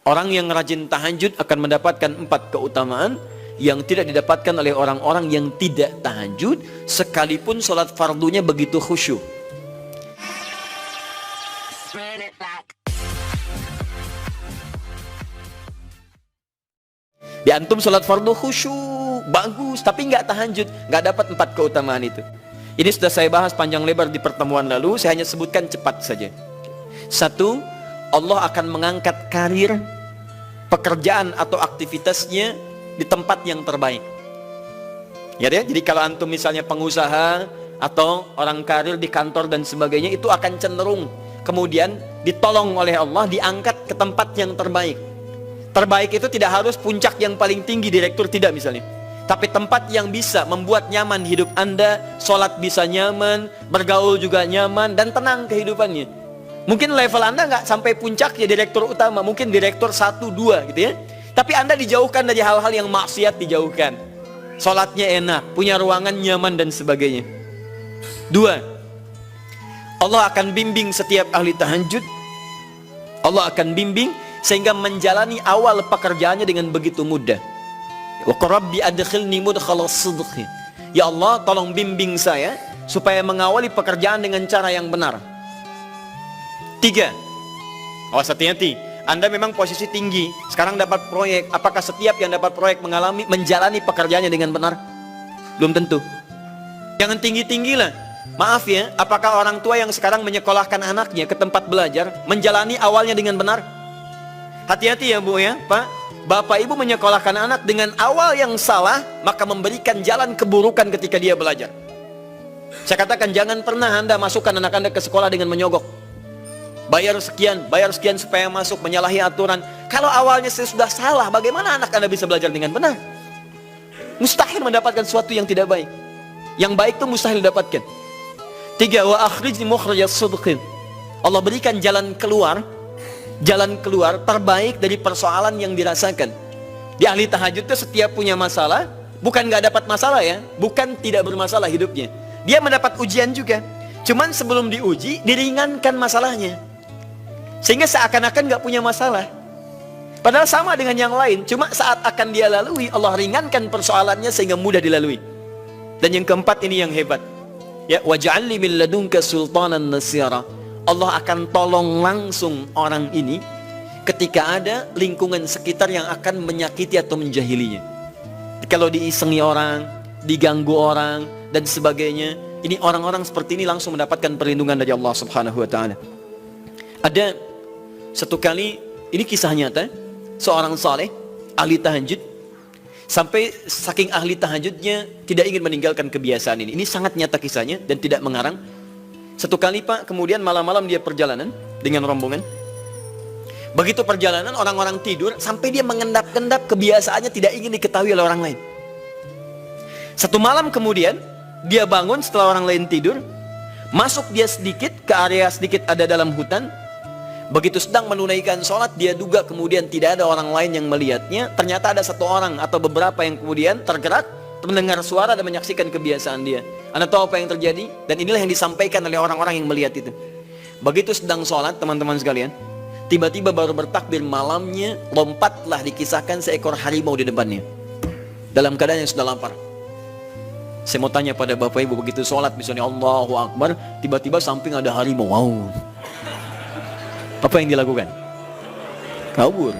Orang yang rajin tahajud akan mendapatkan 4 keutamaan yang tidak didapatkan oleh orang-orang yang tidak tahajud, sekalipun sholat fardunya begitu khusyuk. Di antum sholat fardu khusyuk, bagus, tapi nggak tahajud, nggak dapat 4 keutamaan itu. Ini sudah saya bahas panjang lebar di pertemuan lalu, saya hanya sebutkan cepat saja. 1, Allah akan mengangkat karir, pekerjaan atau aktivitasnya di tempat yang terbaik. Ya deh, jadi kalau antum misalnya pengusaha atau orang karir di kantor dan sebagainya, itu akan cenderung kemudian ditolong oleh Allah, diangkat ke tempat yang terbaik. Terbaik itu tidak harus puncak yang paling tinggi, direktur, tidak misalnya, tapi tempat yang bisa membuat nyaman hidup Anda, sholat bisa nyaman, bergaul juga nyaman, dan tenang kehidupannya. Mungkin level Anda nggak sampai puncak ya direktur utama, mungkin direktur 1, 2 gitu ya. Tapi Anda dijauhkan dari hal-hal yang maksiat, dijauhkan. Sholatnya enak, punya ruangan nyaman dan sebagainya. 2, Allah akan bimbing setiap ahli tahajud. Allah akan bimbing sehingga menjalani awal pekerjaannya dengan begitu mudah. Wa rabbi adkhilni mudkhala sidqi. Ya Allah, tolong bimbing saya supaya mengawali pekerjaan dengan cara yang benar. 3, awas hati-hati, Anda memang posisi tinggi, sekarang dapat proyek, apakah setiap yang dapat proyek menjalani pekerjaannya dengan benar? Belum tentu. Jangan tinggi-tinggi lah. Maaf ya, apakah orang tua yang sekarang menyekolahkan anaknya ke tempat belajar menjalani awalnya dengan benar? Hati-hati ya Bu ya, Pak. Bapak Ibu menyekolahkan anak dengan awal yang salah, maka memberikan jalan keburukan ketika dia belajar. Saya katakan jangan pernah Anda masukkan anak Anda ke sekolah dengan menyogok. Bayar sekian supaya masuk, menyalahi aturan. Kalau awalnya saya sudah salah, bagaimana anak Anda bisa belajar dengan benar? Mustahil mendapatkan sesuatu yang tidak baik. Yang baik itu mustahil didapatkan. 3, wa akhrijni mukhrajas sidqin. Allah berikan jalan keluar terbaik dari persoalan yang dirasakan. Di ahli tahajud itu setiap punya masalah, bukan nggak dapat masalah ya, bukan tidak bermasalah hidupnya. Dia mendapat ujian juga. Cuman sebelum diuji, diringankan masalahnya. Sehingga seakan-akan nggak punya masalah. Padahal sama dengan yang lain, cuma saat akan dia lalui, Allah ringankan persoalannya sehingga mudah dilalui. Dan yang keempat ini yang hebat. Ya, waj'alni min ladunka sultanan nasira. Allah akan tolong langsung orang ini ketika ada lingkungan sekitar yang akan menyakiti atau menjahilinya. Kalau diisengi orang, diganggu orang dan sebagainya, ini orang-orang seperti ini langsung mendapatkan perlindungan dari Allah Subhanahu wa taala. Ada satu kali, ini kisah nyata, seorang saleh ahli tahajud, sampai saking ahli tahajudnya tidak ingin meninggalkan kebiasaan ini. Ini sangat nyata kisahnya dan tidak mengarang. Satu kali Pak, kemudian malam-malam dia perjalanan dengan rombongan. Begitu perjalanan, orang-orang tidur, sampai dia mengendap-endap, kebiasaannya tidak ingin diketahui oleh orang lain. Satu malam kemudian dia bangun setelah orang lain tidur, masuk dia sedikit ke area sedikit ada dalam hutan. Begitu sedang menunaikan sholat, dia duga kemudian tidak ada orang lain yang melihatnya. Ternyata ada satu orang atau beberapa yang kemudian tergerak, mendengar suara dan menyaksikan kebiasaan dia. Anda tahu apa yang terjadi? Dan inilah yang disampaikan oleh orang-orang yang melihat itu. Begitu sedang sholat, teman-teman sekalian, tiba-tiba baru bertakbir malamnya, lompatlah dikisahkan seekor harimau di depannya, dalam keadaan yang sudah lapar. Saya mau tanya pada Bapak Ibu, begitu sholat misalnya Allahu Akbar, tiba-tiba samping ada harimau. Wow. Apa yang dilakukan? Kabur.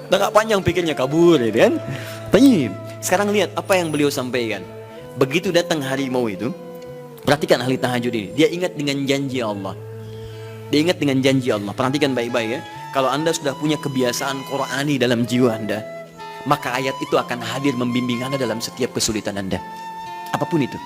Udah gak panjang pikirnya, kabur ya kan? Tayyib. Sekarang lihat apa yang beliau sampaikan. Begitu datang harimau itu, perhatikan ahli tahajud ini, dia ingat dengan janji Allah. Dia ingat dengan janji Allah. Perhatikan baik-baik ya. Kalau Anda sudah punya kebiasaan Qur'ani dalam jiwa Anda, maka ayat itu akan hadir membimbing Anda dalam setiap kesulitan Anda. Apapun itu.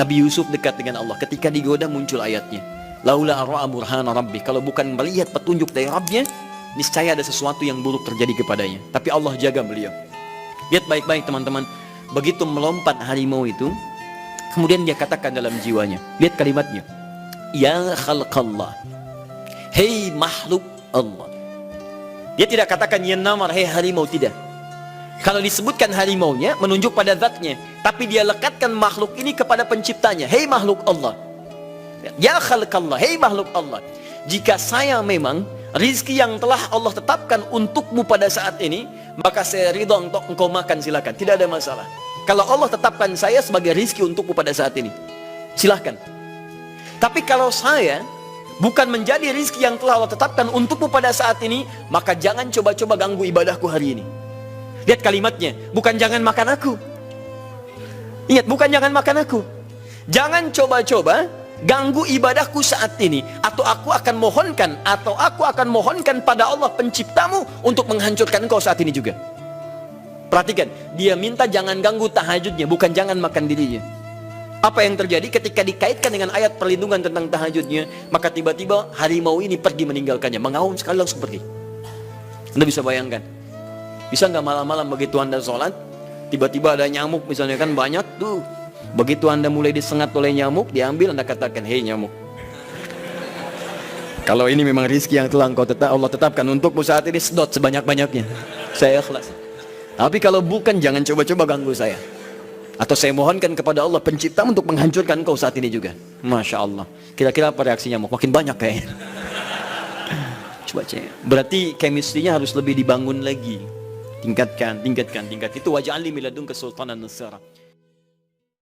Nabi Yusuf dekat dengan Allah, ketika digoda muncul ayatnya. Laula ra'a burhana rabbi, kalau bukan melihat petunjuk dari Rabbnya, niscaya ada sesuatu yang buruk terjadi kepadanya. Tapi Allah jaga beliau. Lihat baik-baik teman-teman, begitu melompat harimau itu, kemudian dia katakan dalam jiwanya, lihat kalimatnya, ya khalqallah, hei makhluk Allah. Dia tidak katakan ya namar, hei harimau, tidak. Kalau disebutkan harimaunya menunjuk pada zatnya, tapi dia lekatkan makhluk ini kepada penciptanya, hei makhluk Allah. Ya khalqallah, hei makhluk Allah. Jika saya memang rizki yang telah Allah tetapkan untukmu pada saat ini, maka saya ridha untuk engkau makan, silakan, tidak ada masalah. Kalau Allah tetapkan saya sebagai rizki untukmu pada saat ini, silahkan. Tapi kalau saya bukan menjadi rizki yang telah Allah tetapkan untukmu pada saat ini, maka jangan coba-coba ganggu ibadahku hari ini. Lihat kalimatnya, bukan jangan makan aku. Ingat, bukan jangan makan aku. Jangan coba-coba ganggu ibadahku saat ini, atau aku akan mohonkan pada Allah penciptamu untuk menghancurkan engkau saat ini juga. Perhatikan, dia minta jangan ganggu tahajudnya, bukan jangan makan dirinya. Apa yang terjadi ketika dikaitkan dengan ayat perlindungan tentang tahajudnya, maka tiba-tiba harimau ini pergi meninggalkannya, mengaum sekali langsung pergi. Anda bisa bayangkan, bisa nggak malam-malam begitu Anda sholat, tiba-tiba ada nyamuk misalnya, kan banyak tuh. Begitu Anda mulai disengat oleh nyamuk, diambil, Anda katakan, hei nyamuk, kalau ini memang rizki yang telah Allah tetapkan untukmu saat ini, sedot sebanyak-banyaknya, saya ikhlas. Tapi kalau bukan, jangan coba-coba ganggu saya. Atau saya mohonkan kepada Allah pencipta untuk menghancurkan engkau saat ini juga. Masya Allah. Kira-kira apa reaksi nyamuk? Makin banyak kayaknya. Coba cek. Berarti chemistry-nya harus lebih dibangun lagi. Tingkatkan. Itu waj'alni min ladunka sultanan nasira.